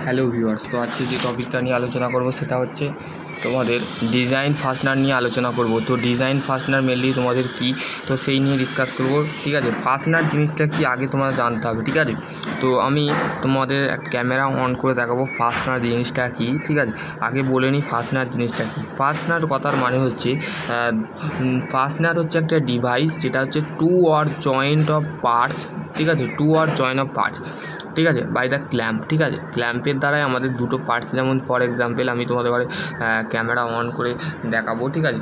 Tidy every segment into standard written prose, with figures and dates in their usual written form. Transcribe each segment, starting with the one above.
Hello viewers, তো আজকে যে টপিকটা নিয়ে আলোচনা করব সেটা হচ্ছে তোমাদের ডিজাইন ফাস্টনার নিয়ে আলোচনা করব। তো ডিজাইন ফাস্টনার মেনলি তোমাদের কি, তো সেই নিয়ে ডিসকাস করব। ঠিক আছে, ফাস্টনার জিনিসটা কি আগে তোমাদের জানতে হবে। ঠিক আছে, তো আমি তোমাদের একটা ক্যামেরা অন করে দেখাবো ফাস্টনার জিনিসটা কি। ঠিক আছে, আগে বলে নিই ফাস্টনার জিনিসটা কি। ফাস্টনার কথার মানে হচ্ছে ফাস্টনার হচ্ছে একটা ডিভাইস যেটা হচ্ছে two or joint of parts. ঠিক আছে, two or joint of parts, ঠিক আছে, বাই দ্য ক্ল্যাম্প। ঠিক আছে, ক্ল্যাম্পের দ্বারাই আমাদের দুটো পার্টস, যেমন ফর এক্সাম্পল আমি তোমাদের ঘরে ক্যামেরা অন করে দেখাবো। ঠিক আছে,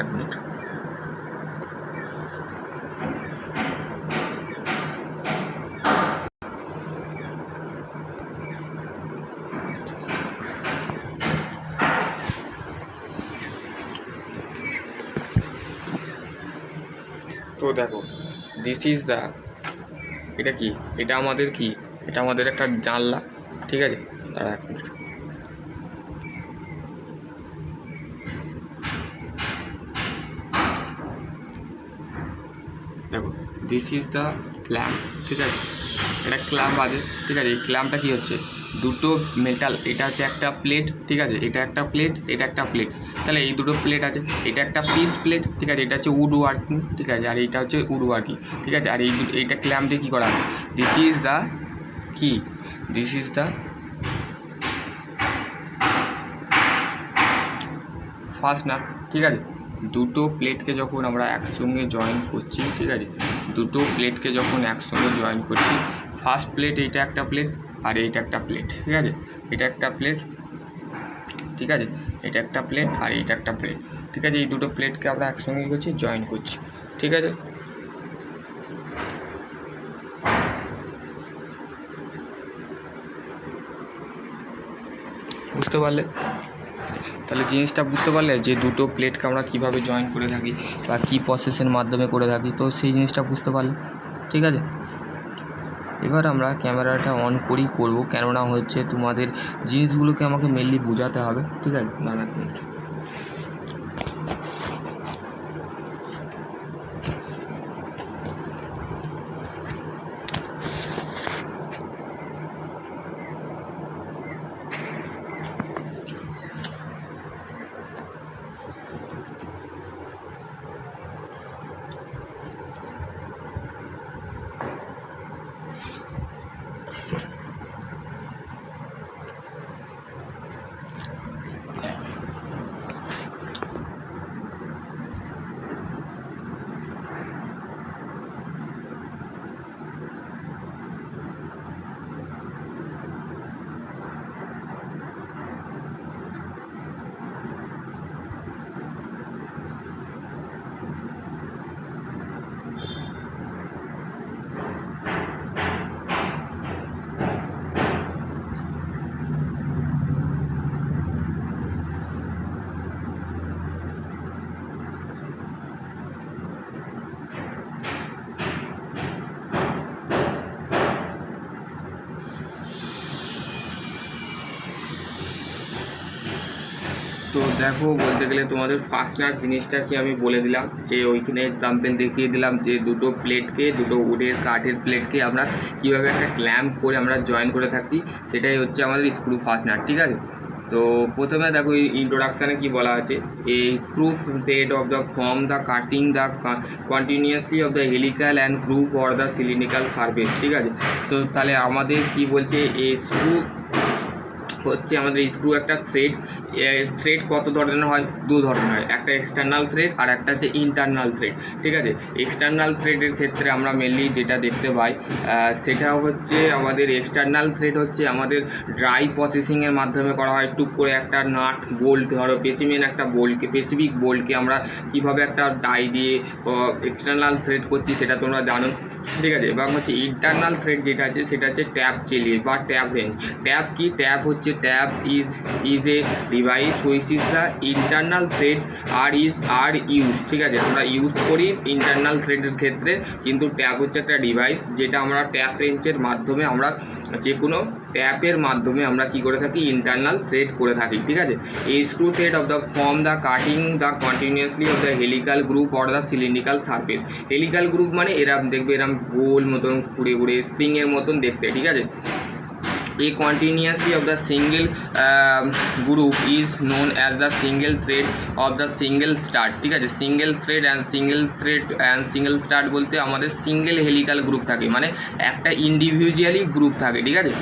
এক মিনিট। তো দেখো, দিস ইজ দ্য, এটা কি, এটা আমাদের কি, এটা আমাদের একটা জানলা। ঠিক আছে, দাঁড়া এক মিনিট। দেখো, দিস ইজ দ্য ক্ল্যাম্প। ঠিক আছে, এটা ক্ল্যাম্প আছে। ঠিক আছে, এই ক্ল্যাম্পটা কী হচ্ছে, দুটো মেটাল, এটা হচ্ছে একটা প্লেট। ঠিক আছে, এটা একটা প্লেট, এটা একটা প্লেট, তাহলে এই দুটো প্লেট আছে, এটা একটা পিস প্লেট। ঠিক আছে, এটা হচ্ছে উড ওয়ার্কিং। ঠিক আছে, আর এইটা হচ্ছে উড ওয়ার্কিং। ঠিক আছে, আর এইটা ক্ল্যাম্পে কী করা আছে, দিস ইজ দ্য কি, দিস ইজ দ্য ফাস্টনার। ঠিক আছে, দুটো প্লেটকে যখন আমরা একসঙ্গে জয়েন করছি, ঠিক আছে, দুটো প্লেটকে যখন একসঙ্গে জয়েন করছি, ফার্স্ট প্লেট, এইটা একটা প্লেট আর এইটা একটা প্লেট। ঠিক আছে, এটা একটা প্লেট, ঠিক আছে, এটা একটা প্লেট আর এইটা একটা প্লেট। ঠিক আছে, এই দুটো প্লেটকে আমরা একসঙ্গে করছি, জয়েন করছি। ঠিক আছে, বুঝতে পারলে? তাহলে জিনিসটা বুঝতে পারলে যে দুটো প্লেটকে আমরা কীভাবে জয়েন করে থাকি বা কী প্রসেসের মাধ্যমে করে থাকি, তো সেই জিনিসটা বুঝতে পারলে। ঠিক আছে, এবার আমরা ক্যামেরাটা অন করবো, কেননা হচ্ছে তোমাদের জিনিসগুলোকে আমাকে মেনলি বোঝাতে হবে। ঠিক আছে, দাঁড়া এক মিনিট। তো দেখো, বলতে গেলে তোমাদের ফাস্টনার জিনিসটা কি আমি বলে দিলাম, যে ওইখানে এক্সাম্পল দেখিয়ে দিলাম যে দুটো প্লেটকে, দুটো উডের কাঠের প্লেটকে আমরা কীভাবে একটা ক্ল্যাম্প করে আমরা জয়েন করে থাকি, সেটাই হচ্ছে আমাদের স্ক্রু ফাস্টনার। ঠিক আছে, তো প্রথমে দেখো ইন্ট্রোডাকশানে কি বলা আছে, a screw thread of the form the cutting the continuously of the helical and group or the cylindrical surface. ঠিক আছে, তো তাহলে আমাদের কি বলছে, এই স্ক্রু হচ্ছে আমাদের স্ক্রু একটা থ্রেড। থ্রেড কত ধরনের হয়, দু ধরনের হয়, একটা এক্সটার্নাল থ্রেড আর একটা হচ্ছে ইন্টারনাল থ্রেড। ঠিক আছে, এক্সটার্নাল থ্রেডের ক্ষেত্রে আমরা মেনলি যেটা দেখতে পাই সেটা হচ্ছে আমাদের এক্সটার্নাল থ্রেড হচ্ছে আমাদের ড্রাই প্রসেসিংয়ের মাধ্যমে করা হয়। টুক করে একটা নাট বোল্ট, ধরো স্পেসিমেন একটা বোল্টকে, স্পেসিফিক বোল্টকে আমরা কীভাবে একটা ডাই দিয়ে এক্সটার্নাল থ্রেড করছি সেটা তোমরা জানো। ঠিক আছে, এবং হচ্ছে ইন্টারনাল থ্রেড যেটা আছে সেটা হচ্ছে ট্যাপ চেলিয়ে বা ট্যাপ রেঞ্জ। ট্যাপ কি, ট্যাপ হচ্ছে, tap is a device which is the internal thread are use. ঠিক আছে, আমরা ইউজ করি ইন্টারনাল থ্রেডের ক্ষেত্রে, কিন্তু ট্যাপ হচ্ছে একটা ডিভাইস যেটা আমরা ট্যাপ রেঞ্জের মাধ্যমে, আমরা যে কোনো ট্যাপের মাধ্যমে আমরা কি করে থাকি, ইন্টারনাল থ্রেড করে থাকি। ঠিক আছে, এই screw thread of the form the cutting the continuously of the helical group or the cylindrical surface. Helical group মানে এরম দেখবে, এরম গোল মতন ঘুরে ঘুরে স্প্রিংয়ের মতন দেখতে। ঠিক আছে, A continuously of the single group is known as the single thread of the single start। ঠিক আছে, single thread and single start বলতে আমাদের সিঙ্গেল হেলিক্যাল গ্রুপ থাকে, মানে একটা ইন্ডিভিজুয়ালি গ্রুপ থাকে। ঠিক আছে,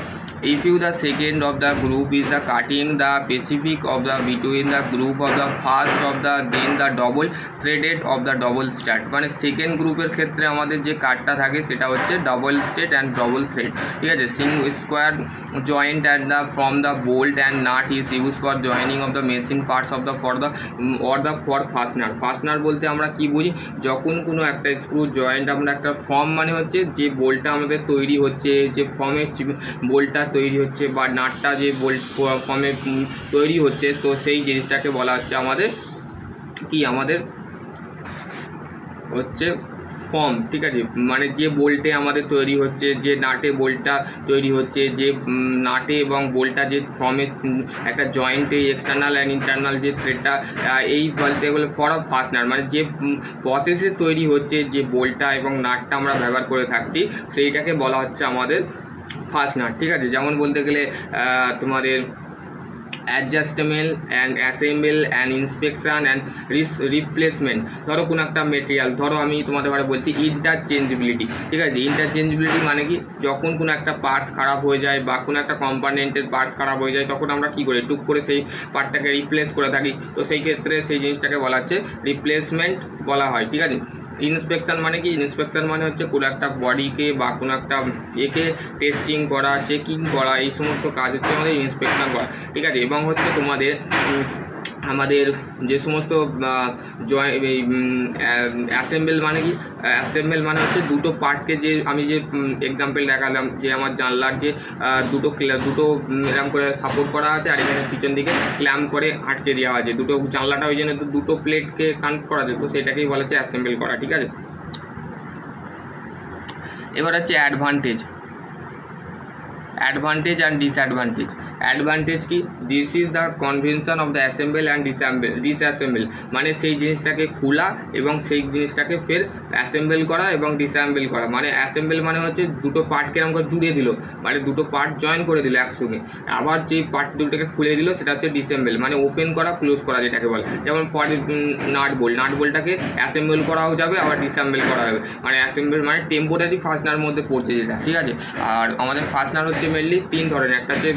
if you the second of the group is the cutting the specific of the between the group of the first of the then the double threaded of the double start, মানে second গ্রুপের ক্ষেত্রে আমাদের যে কাটটা থাকে সেটা হচ্ছে double state and double thread. ঠিক আছে, square joint and the from the bolt and nut is use for joining of the machine parts of the for fastener বলতে আমরা কি বুঝি, যখন কোনো একটা স্ক্রু জয়েন্ট আমরা একটা ফর্ম মানে হচ্ছে যে বোল্টটা আমাদের তৈরি হচ্ছে, যে ফর্মের বোল্টটা তৈরি হচ্ছে বা নাটটা যে বোল্ট ফর্মে তৈরি হচ্ছে, তো সেই জিনিসটাকে বলা হচ্ছে আমাদের কি, আমাদের হচ্ছে ফর্ম। ঠিক আছে, মানে যে বোল্টে আমাদের তৈরি হচ্ছে, যে নাটে বোল্টটা তৈরি হচ্ছে, যে নাটে এবং বোল্টটা যে ফর্মে একটা জয়েন্টে এক্সটার্নাল অ্যান্ড ইন্টারনাল যে থ্রেডটা, এই বলতে গেলে ফর অফ ফাস্টনার, মানে যে প্রসেসে তৈরি হচ্ছে যে বোল্টটা এবং নাটটা আমরা ব্যবহার করে থাকছি সেইটাকে বলা হচ্ছে আমাদের ফাস্টনার। ঠিক আছে, যেমন বলতে গেলে তোমাদের adjustment and assemble and inspection and replacement. ধরো কোনো একটা মেটেরিয়াল, ধরো আমি তোমাদের বারে বলছি ইন্টারচেঞ্জবিলিটি। ঠিক আছে, ইন্টারচেঞ্জবিলিটি মানে কি, যখন কোনো একটা পার্টস খারাপ হয়ে যায় বা কোনো একটা কম্পোনেন্টের পার্টস খারাপ হয়ে যায় তখন আমরা কী করি, টুক করে সেই পার্টটাকে রিপ্লেস করে থাকি, তো সেই ক্ষেত্রে সেই জিনিসটাকে বলা হচ্ছে রিপ্লেসমেন্ট বলা হয়। ঠিক আছে, ইন্সপেকশান মানে কি, ইন্সপেকশান মানে হচ্ছে কোনো একটা বডিকে বা কোনো একটা একে টেস্টিং করা, চেকিং করা, এই সমস্ত কাজ হচ্ছে আমাদের ইন্সপেকশান করা। ঠিক আছে, এবং হচ্ছে তোমাদের আমাদের যে সমস্ত অ্যাসেম্বল মানে কি, অ্যাসেম্বল মানে হচ্ছে দুটো পার্টকে, যে আমি যে এক্সাম্পল দেখালাম যে আমার জানলার যে দুটো এরকম করে সাপোর্ট করা আছে আর এখানে পিছন দিকে ক্ল্যাম্প করে আটকে দেওয়া আছে, দুটো জানলাটা ওই জন্য দুটো প্লেটকে কানেক্ট করা যায়, তো সেটাকেই বলা হচ্ছে অ্যাসেম্বল করা। ঠিক আছে, এবার হচ্ছে অ্যাডভান্টেজ অ্যান্ড ডিসঅ্যাডভান্টেজ। অ্যাডভান্টেজ কি, this is the convention of the assemble and disassemble, মানে সেই জিনিসটাকে খোলা এবং সেই জিনিসটাকে ফের অ্যাসেম্বল করা এবং ডিসঅ্যাসেম্বল করা। মানে অ্যাসেম্বল মানে হচ্ছে দুটো পার্টকে এরকম করে জুড়ে দিল, মানে দুটো পার্ট জয়েন করে দিল একসঙ্গে, আবার যে পার্ট দুটোকে খুলে দিল সেটা হচ্ছে ডিসঅ্যাসেম্বল, মানে ওপেন করা ক্লোজ করা যেটাকে বলে। যেমন ফর নাট বোল্টটাকে অ্যাসেম্বল করাও যাবে আবার ডিসঅ্যাসেম্বল করা যাবে, মানে অ্যাসেম্বল মানে টেম্পোরারি ফাস্টনার মধ্যে পড়ছে যেটা। ঠিক আছে, আর আমাদের ফাস্টনার হচ্ছে মেনলি তিন ধরনের, একটা হচ্ছে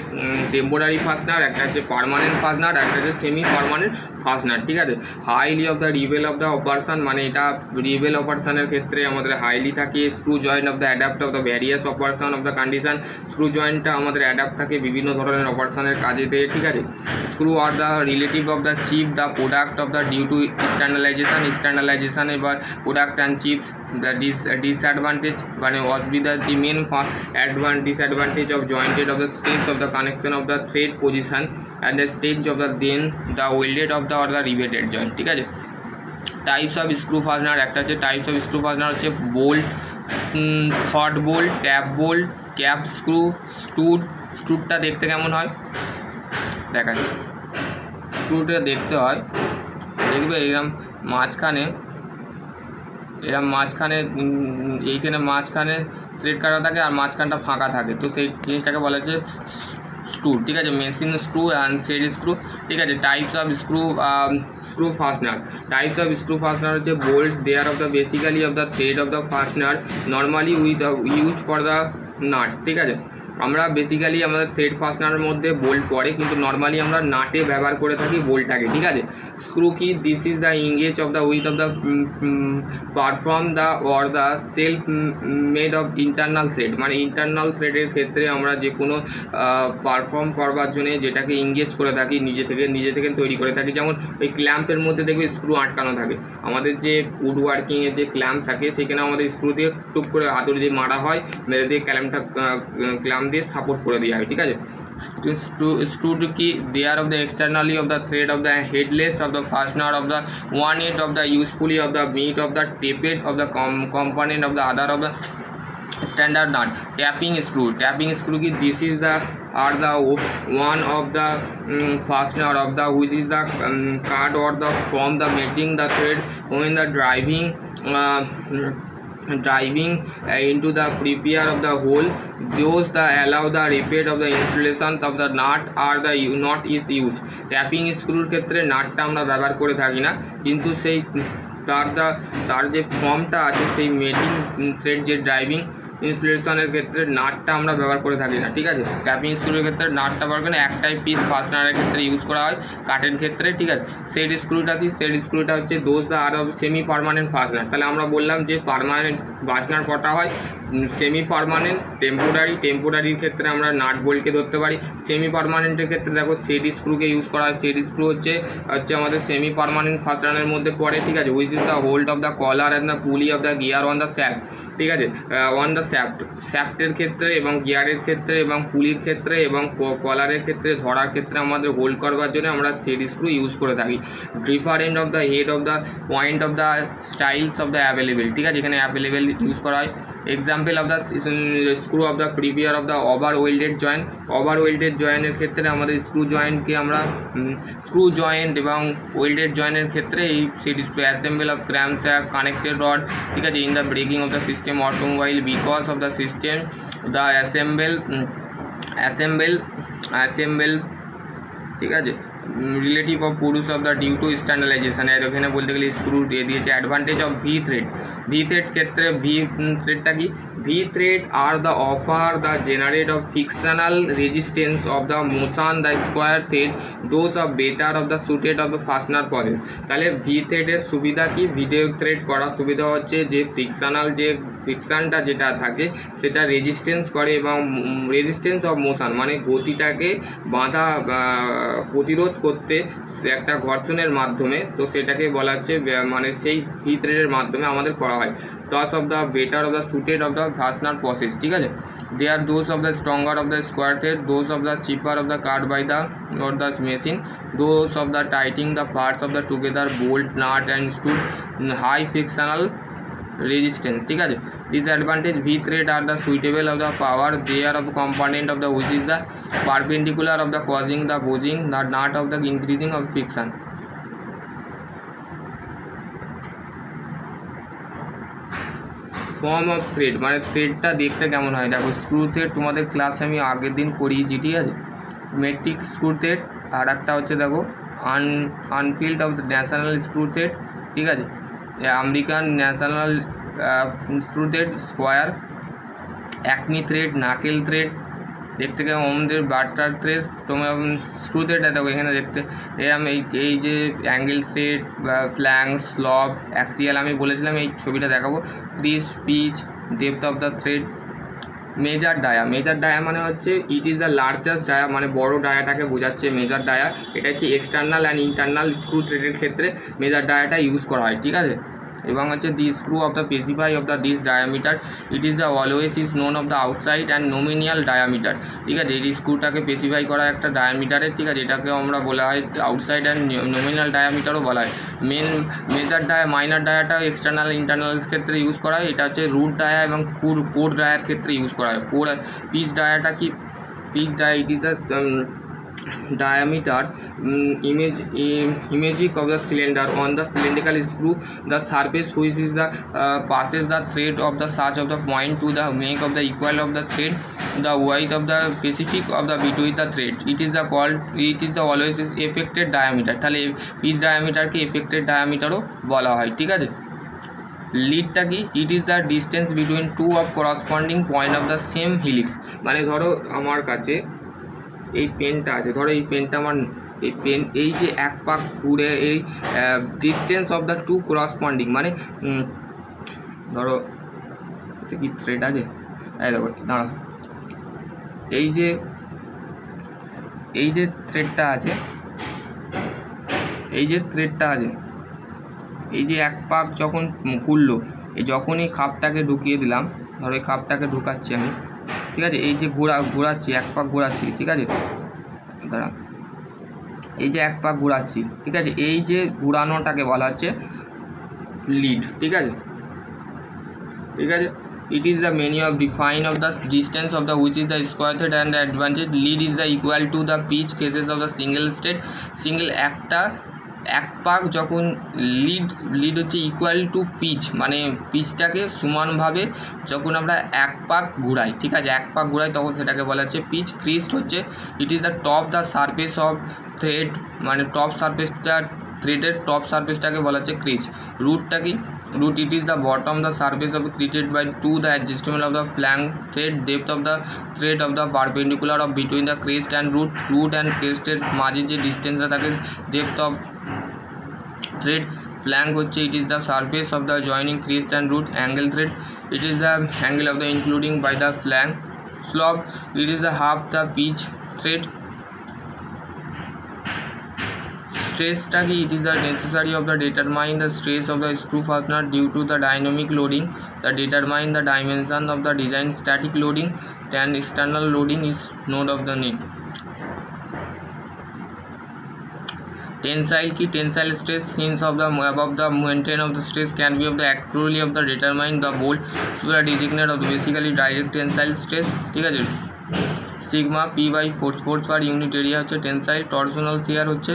টেম্পোরারি ফাস্টনার, একটা হচ্ছে পার্মানেন্ট ফাস্টনার, একটা হচ্ছে সেমি পার্মানেন্ট ফাস্টনার। ঠিক আছে, highly of the rivet of the operation, মানে এটা রিভেল অপারেশনের ক্ষেত্রে আমাদের হাইলি থাকে। Screw joint of the adapt of the various operation of the condition, স্ক্রু জয়েন্টটা আমাদের অ্যাডাপ্ট থাকে বিভিন্ন ধরনের অপারেশনের কাজেতে। ঠিক আছে, স্ক্রু আর the relative of the chip the product of the due to externalization এবার product and chips. The disadvantage মানে অসুবিধা, the main disadvantage of jointed of the stage of the connection of the thread position and the stage of the then the welded of the or the riveted joint। ঠিক আছে, types of screw ফাস্টনার, একটা হচ্ছে types of screw fastener হচ্ছে bolt, through bolt, tap bolt, cap screw, স্ক্রুটা দেখতে কেমন হয় দেখাচ্ছি। স্ক্রুটা দেখতে হয়, দেখবে এরকম মাঝখানে এইখানে মাঝখানে থ্রেড কাটা থাকে আর মাঝখানটা ফাঁকা থাকে, তো সেই জিনিসটাকে বলা হচ্ছে স্ক্রু। ঠিক আছে, machine screw and set screw. ঠিক আছে, types of screw fastener. Types of screw fastener হচ্ছে bolt there of the basically of the thread of the fastener normally used for the nut. ঠিক আছে, আমরা বেসিক্যালি আমাদের thread ফাস্টনারের মধ্যে bolt পড়ে, কিন্তু নর্মালি আমরা নাটে ব্যবহার করে থাকি বোল্টটাকে। ঠিক আছে, স্ক্রু কি, this is the engage of the with of the perform the or the self made of internal thread, মানে ইন্টারনাল থ্রেডের ক্ষেত্রে আমরা যে কোনো পারফর্ম করবার জন্য যেটাকে ইংগেজ করে থাকি, নিজে থেকে তৈরি করে থাকি। যেমন ওই ক্ল্যাম্পের মধ্যে দেখবে স্ক্রু আটকানো থাকে, আমাদের যে উড ওয়ার্কিংয়ের যে ক্ল্যাম্প থাকে সেখানে আমাদের স্ক্রু দিয়ে টুক করে হাতুড়ি দিয়ে মারা হয়, মেরে দিয়ে ক্ল্যাম্প দিয়ে সাপোর্ট করে দেওয়া হয়। ঠিক আছে, স্ক্রু কি, there of the externally of the thread of the headless of the fastener of the one add of the usefully of the meet of the taped of the component of the other of the standard nut। tapping screw ki, this is the are the one of the fastener of the which is the cut or the from the mating the thread when the driving driving into the prepare of the hole, those that allow the repair of the installation of the nut or the knot is used. Tapping স্ক্রুর ক্ষেত্রে নাটটা আমরা ব্যবহার করে থাকি না, কিন্তু সেই তার যে ফর্মটা আছে সেই মেটিং থ্রেড যে ড্রাইভিং ইনস্টলেশনের ক্ষেত্রে নাটটা আমরা ব্যবহার করে থাকি না, ঠিক আছে। ট্যাপিং স্ক্রুর ক্ষেত্রে নাটটা ব্যবহার করে একটাই পিস ফাস্টনারের ক্ষেত্রে ইউজ করা হয় কাঠের ক্ষেত্রে, ঠিক আছে। সেট স্ক্রুটা কি? সেট স্ক্রুটা হচ্ছে those the are of semi permanent fastener. তাহলে আমরা বললাম যে পারমানেন্ট ফাস্টনার কটা হয়, সেমি পারমানেন্ট, টেম্পোরারির ক্ষেত্রে আমরা নাট বোল্টকে ধরতে পারি। সেমি পারমানেন্টের ক্ষেত্রে দেখো সেট স্ক্রুকে ইউজ করা হয়। সেট স্ক্রু হচ্ছে আমাদের সেমি পারমানেন্ট ফাস্টনারের মধ্যে পড়ে, ঠিক আছে। Which is the hold of the collar and the pulley of the gear on the shaft, ঠিক আছে। অন দ্য শ্যাফটের ক্ষেত্রে এবং গিয়ারের ক্ষেত্রে এবং পুলির ক্ষেত্রে এবং কলারের ক্ষেত্রে ধরার ক্ষেত্রে আমাদের হোল্ড করবার জন্য আমরা সেট স্ক্রু ইউজ করে থাকি। Different of the head of the point of the styles of the available, ঠিক আছে। এখানে অ্যাভেলেবেল ইউজ করা হয়। Example of the screw of the preview of the over welded joint. Over welded জয়েন্টের ক্ষেত্রে আমাদের স্ক্রু জয়েন্টকে আমরা স্ক্রু জয়েন্ট এবং ওয়েল্ডেড জয়েন্টের ক্ষেত্রে এই set screw. Assemble of crank shaft connected rod, ঠিক আছে। In the braking of the system automobile because of the system the assemble, ঠিক আছে। রিলেটিভ অফ পুরুষ of the due to standardization. আর এখানে বলতে গেলে স্ক্রু দিয়ে দিয়েছে। অ্যাডভান্টেজ অফ ভি থ্রেড ক্ষেত্রে ভি থ্রেডটা কি? V thread are the offer the generate of fictional resistance of the motion the square thread those of better of the suited of the fastener process. তাহলে V থ্রেডের সুবিধা কি? V thread করার সুবিধা হচ্ছে যে ফ্রিকশানটা যেটা থাকে সেটা রেজিস্ট্যান্স করে এবং রেজিস্ট্যান্স অফ মোশন মানে গতিটাকে বাধা প্রতিরোধ করতে একটা ঘর্ষণের মাধ্যমে, তো সেটাকে বলা হচ্ছে মানে সেই ভি থ্রেডের মাধ্যমে আমাদের করা হয়। Those of the better of the suited of the fastener process, ঠিক আছে। They are those of the stronger of the square thread, those of the cheaper of the cut by the not the machine, those of the tightening the parts of the together bolt nut and screw high frictional resistance, ঠিক আছে। Disadvantage V thread are the suitable of the power they are of component of the which is the perpendicular of the causing the buzzing the not of the increasing of friction. Form of thread মানে থ্রেডটা দেখতে কেমন হয় দেখো। Screw thread তোমাদের ক্লাসে আমি আগের দিন করিয়েছি, ঠিক আছে। মেট্রিক স্ক্রু থ্রেড, আর একটা হচ্ছে দেখো unified of the national screw thread, ঠিক আছে। American national screw thread, square, acme thread, knuckle thread, দেখতে কেমন আমাদের বাটার থ্রেড। তোমার স্ক্রু থ্রেডটা দেখো এখানে দেখতে এই যে অ্যাঙ্গেল থ্রেড বা ফ্ল্যাঙ্ক স্লব অ্যাক্সিয়াল আমি বলেছিলাম, এই ছবিটা দেখাবো। Crest pitch depth of the thread. Major dia মানে হচ্ছে it is the largest dia মানে বড় ডায়াটাকে বোঝাচ্ছে মেজার ডায়া। এটা হচ্ছে এক্সটার্নাল অ্যান্ড ইন্টারনাল স্ক্রু থ্রেডের ক্ষেত্রে মেজার ডায়াটা ইউজ করা হয়, ঠিক আছে। এবং হচ্ছে the screw of the specify of the this diameter it is the always is known of the outside and nominal diameter, ঠিক আছে। এই স্ক্রুটাকে পেসিফাই করা একটা ডায়ামিটারের, ঠিক আছে। এটাকেও আমরা বলা হয় আউটসাইড অ্যান্ড নোমিনাল ডায়ামিটারও বলা হয়। মেজার ডায়া মাইনার ডায়াটা এক্সটার্নাল ইন্টারনাল ক্ষেত্রে ইউজ করা হয়। এটা হচ্ছে রুট ডায়া এবং কোর ডায়ার ক্ষেত্রে ইউজ করা হয়। পিচ ডায়াটা কি? Pitch dia it is the diameter imaging of the cylinder on the cylindrical screw the surface which is the passes the thread of the such of the point to the make of the equal of the thread the width of the specific of the between the thread it is the always is affected diameter। তাহলে pitch ডায়ামিটারকে affected ডায়ামিটারও বলা হয়, ঠিক আছে। লিডটা কি? It is the distance between two of corresponding point of the same helix. মানে ধরো আমার কাছে এই পেনটা আছে, ধরো এই পেনটা আমার এই যে এক পাক ঘুরে এই distance of the two corresponding মানে ধরো এটা কি থ্রেড আছে, দেখো দাঁড়াও, এই যে থ্রেডটা আছে এই যে এক পাক যখন ঘুরলো, এই যখনই খাপটাকে ঢুকিয়ে দিলাম, ধরো এই খাপটাকে ঢুকাচ্ছি আমি, ঠিক আছে। এই যে ঘোরাচ্ছি এক পাক ঘোরাচ্ছি, ঠিক আছে। দাঁড়া, এই যে এক পাক ঘোরাচ্ছি, ঠিক আছে। এই যে ঘোরানোটাকে বলা হচ্ছে লিড, ঠিক আছে। It is the many of define of the distance of the which is the square thread and the advantage lead is the equal to the pitch cases of the single state single একটা এক পাক যখন lead হচ্ছে equal to pitch, মানে পিচটাকে সমানভাবে যখন আমরা এক পাক ঘুরাই, ঠিক আছে, এক পাক ঘুরাই তখন সেটাকে বলা হচ্ছে পিচ। ক্রিস্ট হচ্ছে it is the top the surface of thread, মানে টপ সারফেসটা, থ্রেডের টপ সারফেসটাকে বলা হচ্ছে ক্রিস্ট। রুটটা কি? root it is the bottom the surface of created by to the adjustment of the flank thread depth of the thread of the perpendicular of between the crest and root and crest এর মাঝে যে ডিস্টেন্সটা থাকে depth of thread flank হচ্ছে it is the surface of the joining crest and root angle thread it is the angle of the including by the flank slope it is the half the pitch thread stress টা কি? it is the necessary of the determine the stress of the screw fastener due to the dynamic loading that determine the dimension of the design static loading and external loading is node of the need tensile কি? tensile stress since of the above the maintain of the stress can be of the actually of the determine the bolt so the designate of the basically direct tensile stress, ঠিক আছে। Sigma P by force per unit area হচ্ছে tensile. Torsional shear হচ্ছে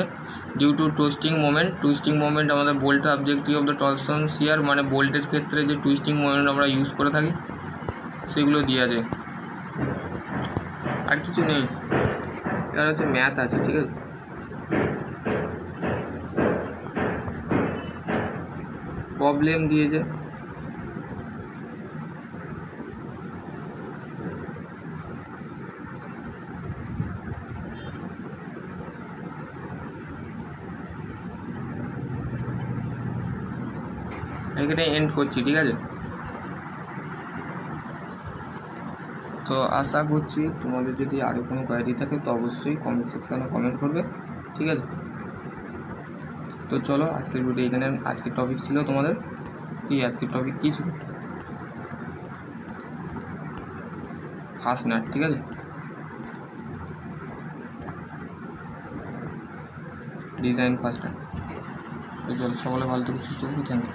due to twisting moment আমাদের বোল্টের objective of the torsion shear, মানে বোল্টের ক্ষেত্রে যে টুইস্টিং মোমেন্ট আমরা ইউজ করে থাকি সেগুলো দিয়ে আছে, আর কিছু নেই। এবার হচ্ছে ম্যাথ আছে, ঠিক আছে। প্রবলেম দিয়েছে, এখানে এন্ড করছি, ঠিক আছে। তো আশা করছি তোমাদের যদি আরও কোনো কোয়ারি থাকে তো অবশ্যই কমেন্ট সেকশানে কমেন্ট করবে, ঠিক আছে। তো চলো আজকের ভিডিও এখানে, আজকের টপিক ছিল তোমাদের কি? আজকের টপিক কী ছিল? ফাস্টনার, ঠিক আছে, ডিজাইন ফাস্টনার। তো চলো সকলে ভালো থেকে সুস্থ থাকো, থ্যাংক ইউ।